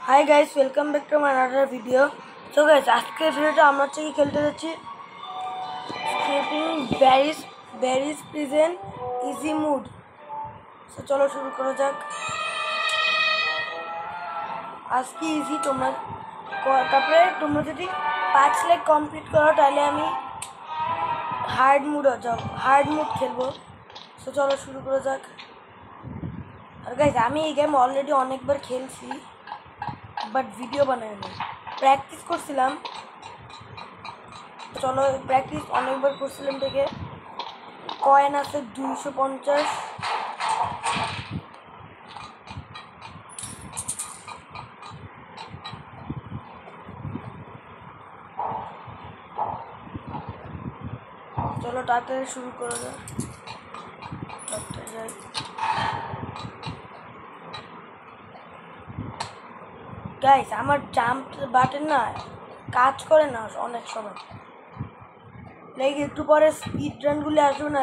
High guys, welcome back to my another video. So guys, আজকের ভিডিওটা আমরা হচ্ছে কি খেলতে যাচ্ছি escaping Barry's prison easy mode. So চলো শুরু করা যাক। আজকে ইজি তারপরে তোমরা যদি 5 লাইক কমপ্লিট করো তাহলে আমি হার্ড মুড খেলবো। সো চলো শুরু করা যাক। আর গাইস, আমি এই গেম অলরেডি অনেকবার খেলছি, বাট ভিডিও বানাইনি, প্র্যাকটিস করছিলাম। চলো প্র্যাকটিস অনেকবার করছিলাম থেকে কয়েন আছে 250। চলো তাড়াতাড়ি শুরু করা যাক। গাইস, আমার জাম্প বাটন না কাজ করে না অনেক সময়। লাইক একটু পরে স্পিড রানগুলি আসবে না,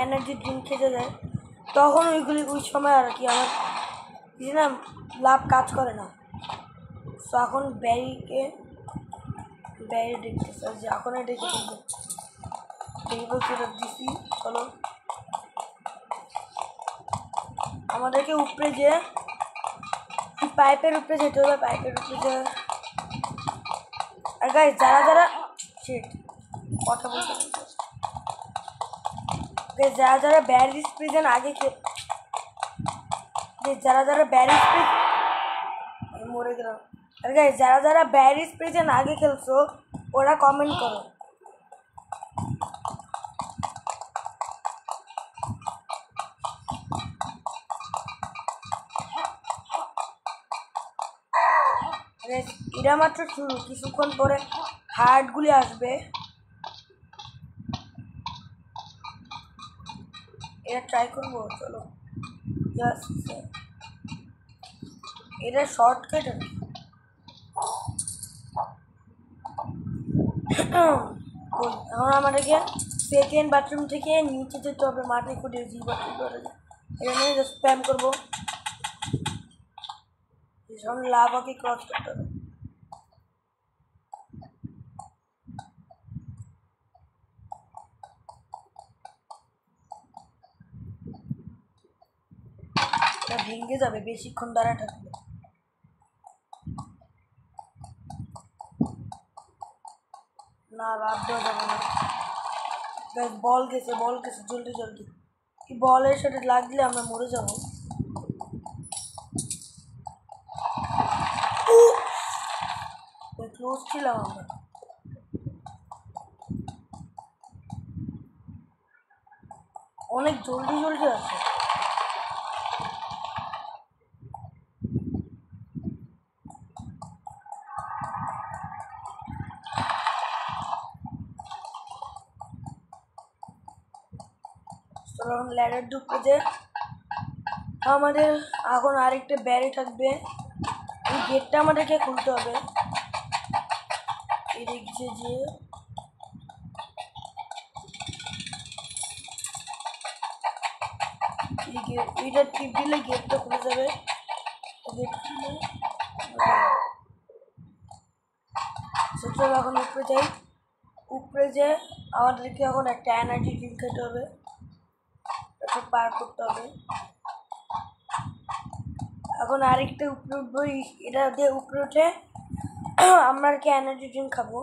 এনার্জি ড্রিঙ্ক খেতে যায়, তখন ওই সময় আর কি আমার না লাভ কাজ করে না। তো এখন ব্যারি দেখতেছে যে এখন দেখবো ফেরত দিছি। চলো আমাদেরকে উপরে যে পাইপের উপরে যেতে হবে, পাইপের উপরে যে। আর গাইস, যারা কথা বলতে যারা ব্যারিজ প্রিজন আগে মরে গেল। আর গাইস, যারা ব্যারিজ প্রিজন আগে খেলছো ওরা কমেন্ট করো। এটা মাত্র শুরু, কিছুক্ষণ পরে হার্ডগুলি আসবে। এটা ট্রাই করবো, চলো। এটা শর্টকাট। এখন আমাদেরকে সেকেন্ড বাথরুম থেকে নিচে যেতে হবে, মাটি খুঁড়ে জি বাথরুম করে এখানে স্প্যাম করবো। ভীষণ লাভাকে ক্রস করতে হবে। এটা ভেঙে যাবে বেশিক্ষণ দাঁড়া থাকলে। না, লাভ দেওয়া যাবে না। বল গেছে জলদি। এই বলের সাথে লাগলে আমরা মরে যাবো। ক্লোজ ছিলাম আমরা। অনেক জলদি আছে। তখন ল্যাডার ঢুকতে যে আমাদের এখন আরেকটা ব্যারি থাকবে, এই গেটটা আমাদেরকে খুলতে হবে। এদিকে যে এইটা টিপ দিলে গেটটা খুলে যাবে। গেট খুলে এখন উপরে যাই। উপরে যে আমাদেরকে এখন একটা এনার্জি ড্রিঙ্ক খেতে হবে, এটা পার করতে হবে। এখন আরেকটা উপরে উঠবো, এটা দিয়ে উপরে উঠে আমরা আর কি এনার্জি ড্রিঙ্ক খাবো।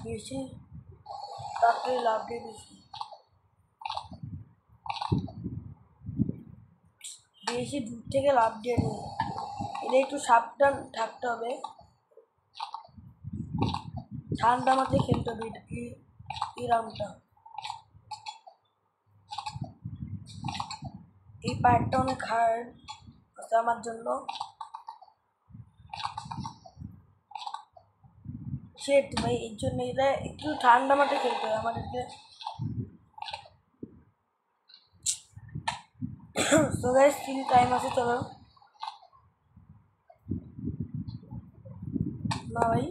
বেশি তাড়াতাড়ি লাভ দিয়ে বেশি দূর থেকে লাভ দিয়ে নেই, এটা একটু সাবধান থাকতে হবে, ঠান্ডা মাথায় খেলতে হবে এই রাউন্ডটা। এই পার্টটা অনেক হার্ড আছে আমার জন্য। সেট ভাই, এর জন্য এটা একটু ঠান্ডা মাথায় খেলতে হবে আমাদেরকে। সো গাইস তিন টাইম আছে, চলো। না ভাই,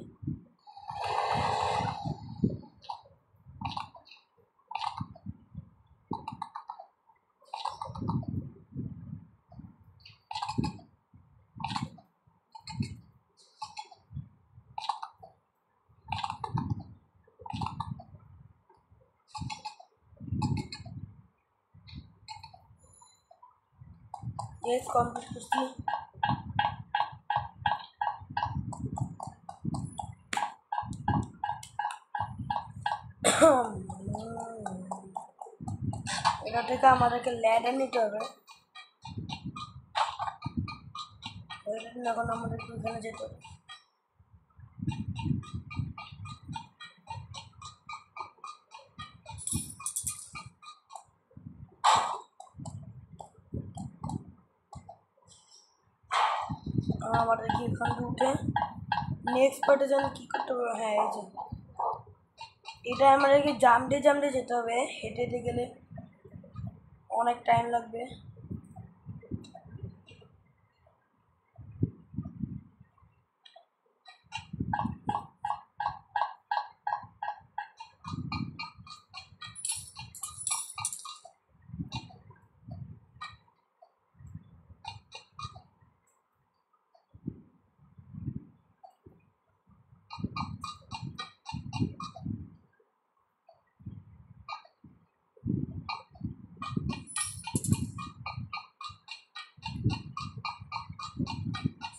ইয়েস কমপ্লিট করছি। এটা থেকে আমাদেরকে ল্যাডার নিতে হবে। এখন আমাদের ওখানে যেতে হবে। আমাদেরকে এখান থেকে উঠে নেক্সট পার্টে যেন কী করতে হবে। হ্যাঁ, এই যে এটা আমাদেরকে জামডে জামডে যেতে হবে, হেঁটে হেঁটে গেলে অনেক টাইম লাগবে।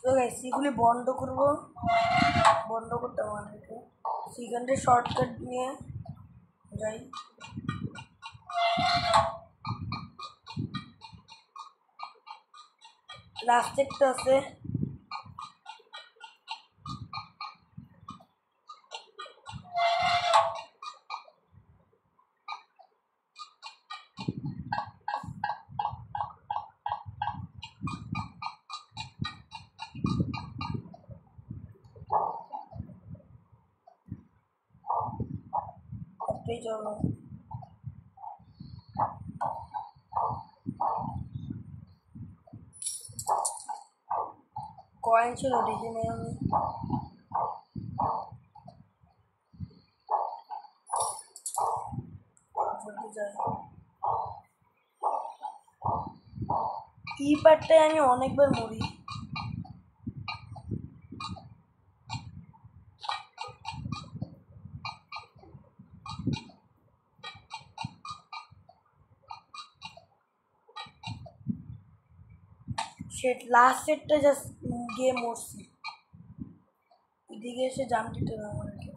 তো গাইস এগুলি বন্ধ করবো, বন্ধ করতে আমাদেরকে সেখানটা শর্টকাট নিয়ে যাই। লাস্ট একটা আছে, একটাই চলো। কয়েন ছিল দেখে নেই আমি। এই পার্টটায় আমি অনেকবার মরি। সেট লাস্ট সেটটা জাস্ট গিয়ে মরছি। এদিকে এসে জাম দিতে হবে আমাদেরকে।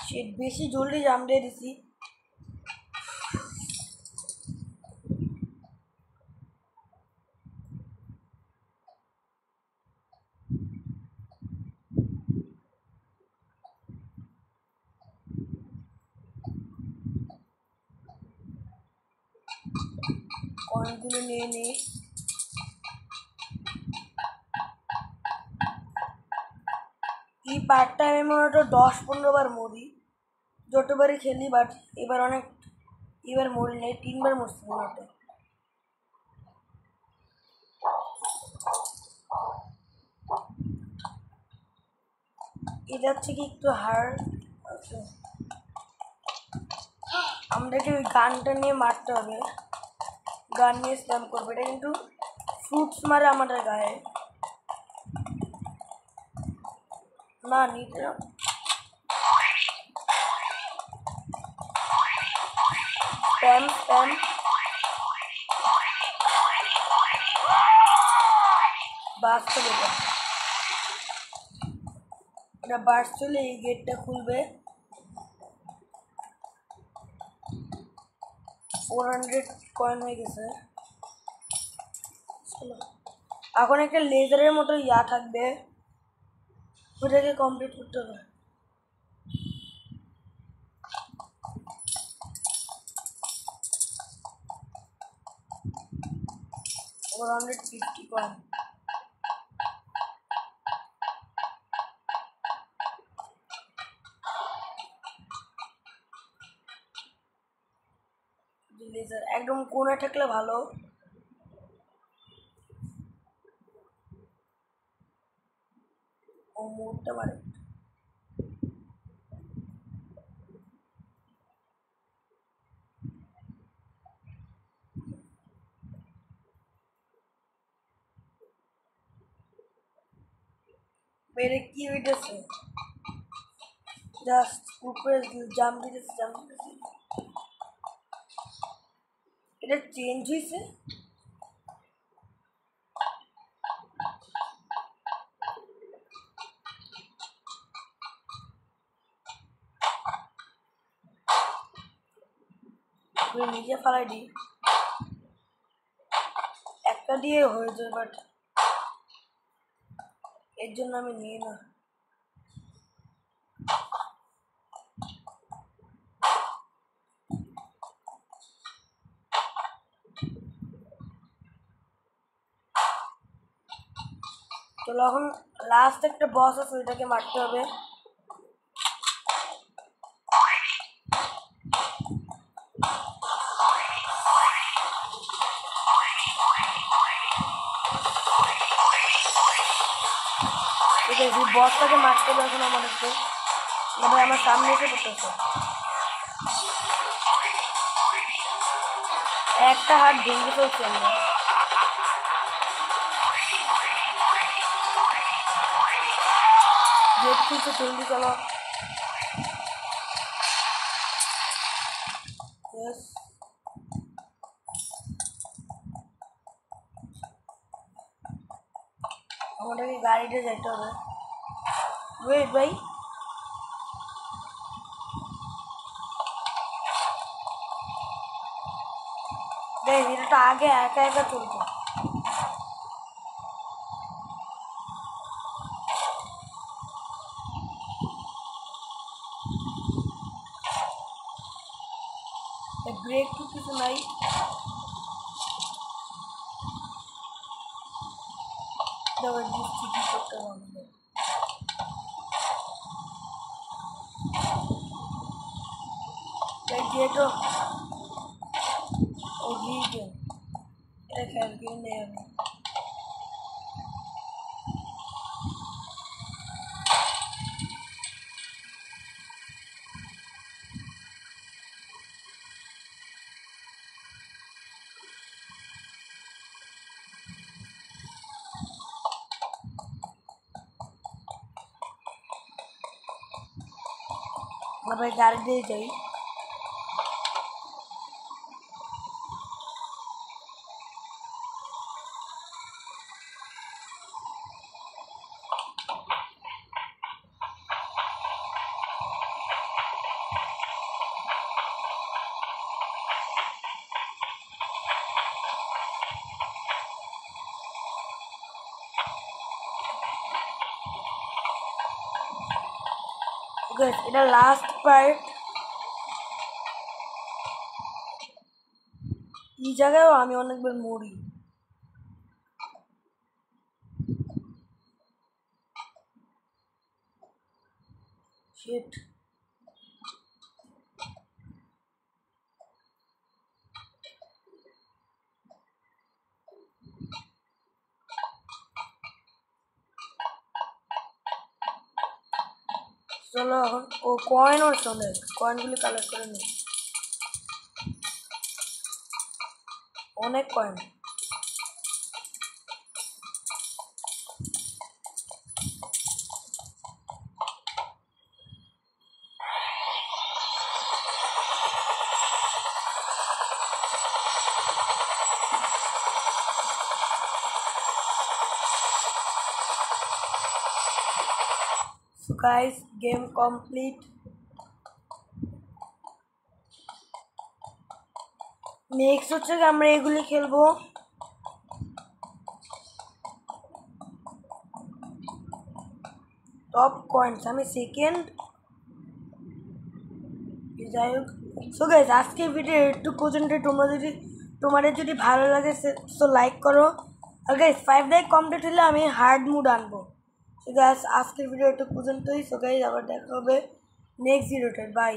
সেট বেশি জলদি জাম দিয়ে দিছি। কয়েনগুলো নিয়ে নিই। এই পার্টটা আমি মনে হয় 10-15 বার মরি, যতবারই খেলি, বাট এবার মরি নেই, 3 বার মরছি মনে হয়। এটার থেকে একটু হার্ড আছে, আমাদেরকে ওই গানটা নিয়ে মারতে হবে, গান নিয়ে স্প্যাম করবে। এটা কিন্তু ফ্রুটস মারে আমাদের গায়ে। না নিতে স্প্যাম স্প্যাম বাস চলে যায়। এটা বাস চলে এই গেটটা খুলবে। 400 কয়েন হয়ে গেছে। এখন একটা লেজারের মতো ইয়া থাকবে, ওটাকে কমপ্লিট করতে হবে। 450 কয়েন। লেজার একদম কোণে থাকলে ভালো। ও মোড়টা মারে। মেরে কি হইতেছে? জাস্ট উপরে জাম্প দিতেছে। এটা চেঞ্জ হয়েছে। নিজে ফালাই দিই, একটা দিয়ে হয়ে যায়, বাট এর জন্য আমি নিই না। চলো এখন লাস্ট একটা বস আছে, ওইটাকে মারতে হবে। ঠিক আছে, বসটাকে মারতে হবে এখন আমাদেরকে। ভাই আমার সামনে এসে পড়তেছে, একটা হাত ভেঙে ফেলছি আমরা। দেখছি তো জলদি চলো। আমাদেরকে গাড়িতে যেতে হবে। ওয়েট ভাই, দেখ এটা আগে একা একা চলতো। ব্রেক তো কিছু নাই। করতে হবে যেহেতু ও ভিডিও এটা খেলতে নেই আমি। ভাই গাড়ি দিয়ে যাই। এটা লাস্ট পার্ট। এই জায়গায়ও আমি অনেকবার মরি। শিট, চলো এখন ও কয়েন ওর সঙ্গে কয়েনগুলি কালেক্ট করে নিই। অনেক coin. So guys, game complete. Next হচ্ছে আমরা এগুলি খেলবো। টপ কয়েন্স, আমি সেকেন্ড। যাই হোক, সো গাইস আজকের ভিডিও একটু পর্যন্ত। তোমাদের যদি ভালো লাগে সো লাইক করো। আর গাইস 5 লাইক কমপ্লিট হলে আমি হার্ড মুড আনবো। সো গাইস আজকের ভিডিও একটু পর্যন্তই। সো গাইস আবার দেখা হবে নেক্সট ভিডিওতে। বাই।